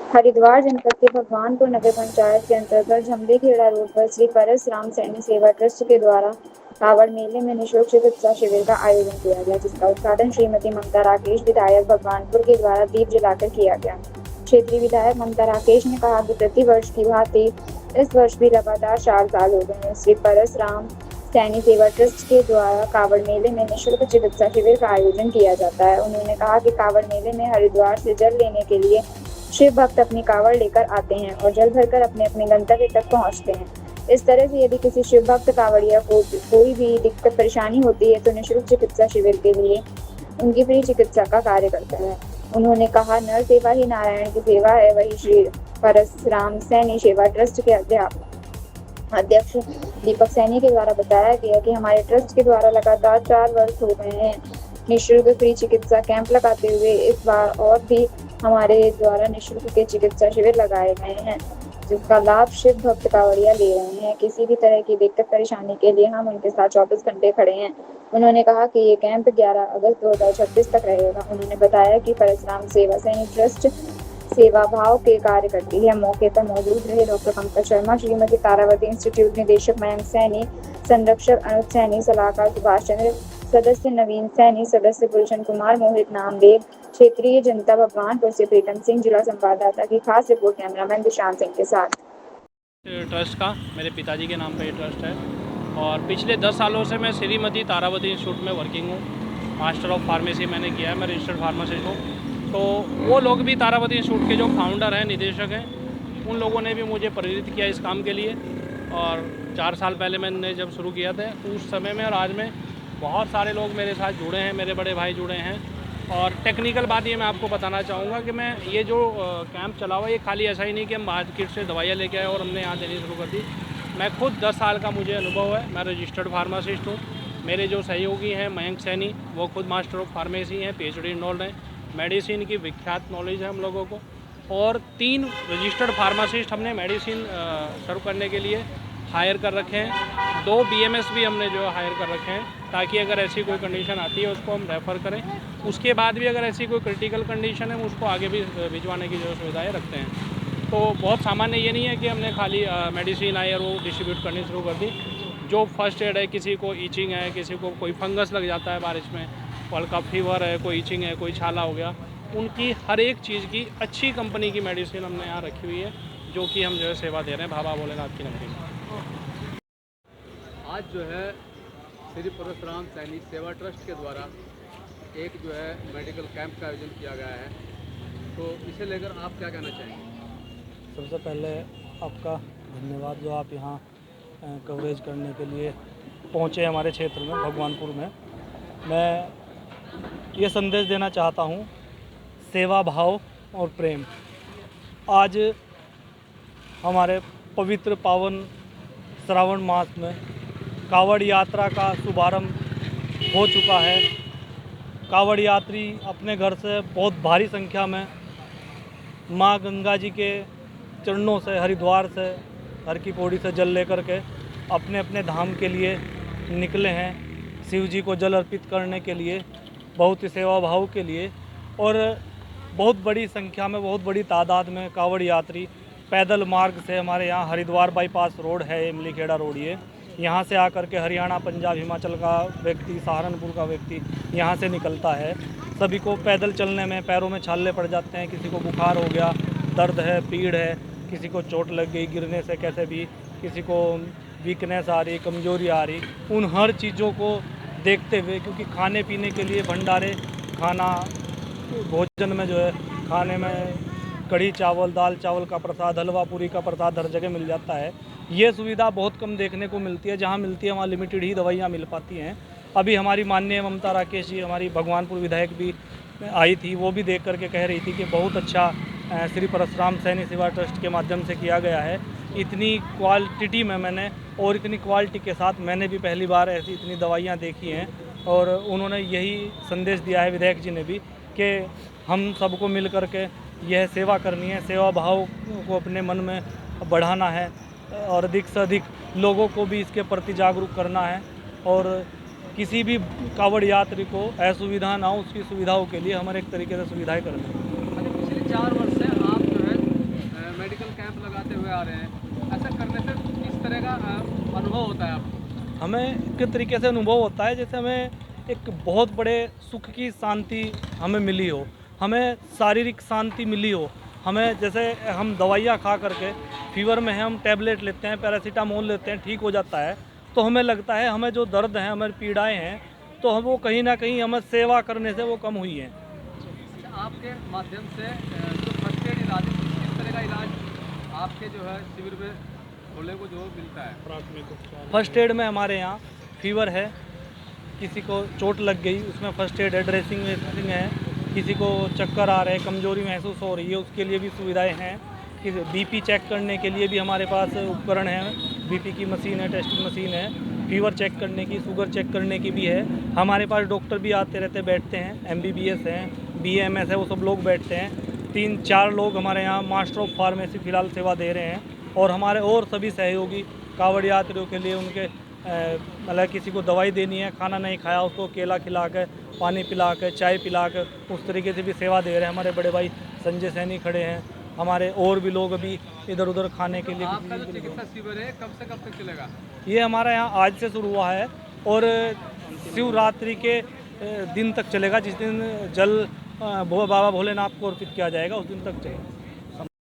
हरिद्वार जनपद के भगवानपुर नगर पंचायत के अंतर्गत झमरीखेड़ा रोड पर श्री परसराम सैनी सेवा ट्रस्ट के द्वारा कावड़ मेले में निःशुल्क चिकित्सा शिविर का आयोजन किया गया, जिसका उद्घाटन श्रीमती ममता राकेश विधायक भगवानपुर के द्वारा दीप जलाकर किया गया। क्षेत्रीय विधायक ममता राकेश ने कहा कि प्रति वर्ष की भांति इस वर्ष भी लगातार 4 साल हो गए हैं श्री परसराम सैनी सेवा ट्रस्ट के द्वारा कावड़ मेले में निःशुल्क चिकित्सा शिविर का आयोजन किया जाता है। उन्होंने कहा कि कावड़ मेले में हरिद्वार से जल लेने के लिए शिव भक्त अपनी कावड़ लेकर आते हैं और जल भरकर अपने अपने गंतव्य तक पहुंचते हैं। इस तरह से यदि किसी शिव भक्त कावड़िया को कोई भी दिक्कत परेशानी होती है तो निःशुल्क चिकित्सा शिविर के लिए उनकी फ्री चिकित्सा का कार्य करता है। उन्होंने कहा, नर सेवा ही नारायण की सेवा है। वही श्री परसराम सैनी सेवा ट्रस्ट के अध्यक्ष दीपक सैनी के द्वारा बताया गया कि हमारे ट्रस्ट के द्वारा लगातार 4 वर्ष हो गए हैं निःशुल्क फ्री चिकित्सा कैंप लगाते हुए। इस बार और भी हमारे द्वारा निःशुल्क के चिकित्सा शिविर लगाए गए हैं, जिसका लाभ शिव भक्त कांवड़िया ले रहे हैं। किसी भी तरह की दिक्कत परेशानी के लिए हम उनके साथ 24 घंटे खड़े हैं। उन्होंने कहा कि ये कैंप 11 अगस्त 2026 तक रहेगा। उन्होंने बताया कि परसराम सेवा सैनी ट्रस्ट सेवा भाव के कार्य करती है। मौके पर मौजूद रहे डॉक्टर पंकज शर्मा, श्रीमती तारावती इंस्टीट्यूट निदेशक मयंक सैनी, संरक्षक अनुज सैनी, सलाहकार सुभाष चंद्र, सदस्य नवीन सैनी, सदस्य गुलशन कुमार, मोहित नामदेव, क्षेत्रीय जनता भगवानपुर से प्रीतम सिंह, जिला संवाददाता की खास रिपोर्ट कैमरामैन विशांत सिंह के साथ। ट्रस्ट का मेरे पिताजी के नाम पर ये ट्रस्ट है और पिछले 10 सालों से मैं श्रीमती तारावती इंस्टीट्यूट में वर्किंग हूँ। मास्टर ऑफ फार्मेसी मैंने किया है, मैं रजिस्टर्ड फार्मासिस्ट हूँ। तो वो लोग भी तारावती इंस्टीट्यूट के जो फाउंडर हैं, निदेशक हैं, उन लोगों ने भी मुझे प्रेरित किया इस काम के लिए। और 4 साल पहले मैंने जब शुरू किया था उस समय में और आज में बहुत सारे लोग मेरे साथ जुड़े हैं, मेरे बड़े भाई जुड़े हैं। और टेक्निकल बात ये मैं आपको बताना चाहूँगा कि मैं ये जो कैंप चला हुआ ये खाली ऐसा ही नहीं कि हम मार्केट से दवाइयाँ लेके आए और हमने यहाँ देनी शुरू कर दी। मैं खुद 10 साल का मुझे अनुभव है। मैं रजिस्टर्ड फार्मासिस्ट हूँ। मेरे जो सहयोगी हैं मयंक सैनी, वो खुद मास्टर ऑफ फार्मेसी हैं, PhD इनरोल्ड हैं। मेडिसिन की विख्यात नॉलेज है हम लोगों को। और 3 रजिस्टर्ड फार्मासिस्ट हमने मेडिसिन सर्व करने के लिए हायर कर रखे हैं। 2 BMS भी हमने जो हायर कर रखे हैं, ताकि अगर ऐसी कोई कंडीशन आती है उसको हम रेफ़र करें। उसके बाद भी अगर ऐसी कोई क्रिटिकल कंडीशन है उसको आगे भी भिजवाने की जो सुविधाएँ रखते हैं। तो बहुत सामान्य ये नहीं है कि हमने खाली मेडिसिन आई और वो डिस्ट्रीब्यूट करनी शुरू कर दी। जो फर्स्ट एड है, किसी को ईचिंग है, किसी को कोई फंगस लग जाता है बारिश में, हल्का फीवर है, कोई ईचिंग है, कोई छाला हो गया, उनकी हर एक चीज़ की अच्छी कंपनी की मेडिसिन हमने यहाँ रखी हुई है, जो कि हम जो है सेवा दे रहे हैं बाबा भोलेनाथ की नगरी में। आज जो है श्री परसराम सैनी सेवा ट्रस्ट के द्वारा एक जो है मेडिकल कैंप का आयोजन किया गया है, तो इसे लेकर आप क्या कहना चाहेंगे? सबसे पहले आपका धन्यवाद जो आप यहाँ कवरेज करने के लिए पहुँचे हमारे क्षेत्र में भगवानपुर में। मैं ये संदेश देना चाहता हूँ, सेवा भाव और प्रेम। आज हमारे पवित्र पावन श्रावण मास में कावड़ यात्रा का शुभारंभ हो चुका है। कावड़ यात्री अपने घर से बहुत भारी संख्या में माँ गंगा जी के चरणों से, हरिद्वार से, हर की पौड़ी से जल लेकर के अपने अपने धाम के लिए निकले हैं, शिव जी को जल अर्पित करने के लिए, बहुत ही सेवा भाव के लिए। और बहुत बड़ी संख्या में, बहुत बड़ी तादाद में कावड़ यात्री पैदल मार्ग से हमारे यहाँ हरिद्वार बाईपास रोड है, इमलीखेड़ा रोड, ये यहाँ से आकर के हरियाणा, पंजाब, हिमाचल का व्यक्ति, सहारनपुर का व्यक्ति यहाँ से निकलता है। सभी को पैदल चलने में पैरों में छाले पड़ जाते हैं, किसी को बुखार हो गया, दर्द है, पीड़ है, किसी को चोट लग गई गिरने से, कैसे भी किसी को वीकनेस आ रही, कमजोरी आ रही, उन हर चीज़ों को देखते हुए, क्योंकि खाने पीने के लिए भंडारे, खाना, भोजन में जो है खाने में कढ़ी चावल, दाल चावल का प्रसाद, हलवा पूरी का प्रसाद हर जगह मिल जाता है। ये सुविधा बहुत कम देखने को मिलती है। जहाँ मिलती है वहाँ लिमिटेड ही दवाइयाँ मिल पाती हैं। अभी हमारी माननीय ममता राकेश जी, हमारी भगवानपुर विधायक भी आई थी, वो भी देख करके कह रही थी कि बहुत अच्छा श्री परसराम सैनी सेवा ट्रस्ट के माध्यम से किया गया है। इतनी क्वालिटी में मैंने और इतनी क्वालिटी के साथ मैंने भी पहली बार ऐसी इतनी दवाइयाँ देखी हैं। और उन्होंने यही संदेश दिया है, विधायक जी ने भी, कि हम सबको मिल कर के यह सेवा करनी है, सेवा भाव को अपने मन में बढ़ाना है और अधिक से अधिक लोगों को भी इसके प्रति जागरूक करना है। और किसी भी कावड़ यात्री को असुविधा ना हो, उसकी सुविधाओं के लिए हमारे एक तरीके से सुविधाएं करना है। पिछले 4 वर्ष से आप जो है अनुभव होता है आपको? हमें किस तरीके से अनुभव होता है, जैसे हमें एक बहुत बड़े सुख की शांति हमें मिली हो, हमें शारीरिक शांति मिली हो। हमें जैसे हम दवाइयाँ खा करके फीवर में है, हम टैबलेट लेते हैं, पैरासीटामोल लेते हैं, ठीक हो जाता है, तो हमें लगता है हमें जो दर्द हैं, हमारी पीड़ाएं हैं, तो हम वो कहीं ना कहीं हमें सेवा करने से वो कम हुई हैं। अच्छा, आपके माध्यम से जो फर्स्ट एड इलाज है, किस तरह का इलाज आपके जो है शिविर में खोले को जो मिलता है? प्राथमिक उपचार। फर्स्ट एड में हमारे यहाँ फीवर है, किसी को चोट लग गई उसमें फर्स्ट एड है, ड्रेसिंग वेसिंग है, किसी को चक्कर आ रहे हैं, कमजोरी महसूस हो रही है, उसके लिए भी सुविधाएं हैं। किसी बीपी चेक करने के लिए भी हमारे पास उपकरण है, बीपी की मशीन है, टेस्टिंग मशीन है, फीवर चेक करने की, शुगर चेक करने की भी है। हमारे पास डॉक्टर भी आते रहते बैठते हैं, MBBS हैं, BAMS है, वो सब लोग बैठते हैं। 3-4 लोग हमारे यहाँ मास्टर ऑफ फार्मेसी फ़िलहाल सेवा दे रहे हैं, और हमारे और सभी सहयोगी कांवड़ यात्रियों के लिए उनके मतलब किसी को दवाई देनी है, खाना नहीं खाया उसको केला खिला कर, पानी पिला कर, चाय पिला कर, उस तरीके से भी सेवा दे रहे हैं। हमारे बड़े भाई संजय सैनी खड़े हैं, हमारे और भी लोग अभी इधर उधर खाने के लिए। आपका जो चिकित्सा शिविर है कब से कब तक चलेगा? ये हमारा यहाँ आज से शुरू हुआ है और शिवरात्रि के दिन तक चलेगा। जिस दिन जल बाबा भोलेनाथ को अर्पित किया जाएगा उस दिन तक चलेगा।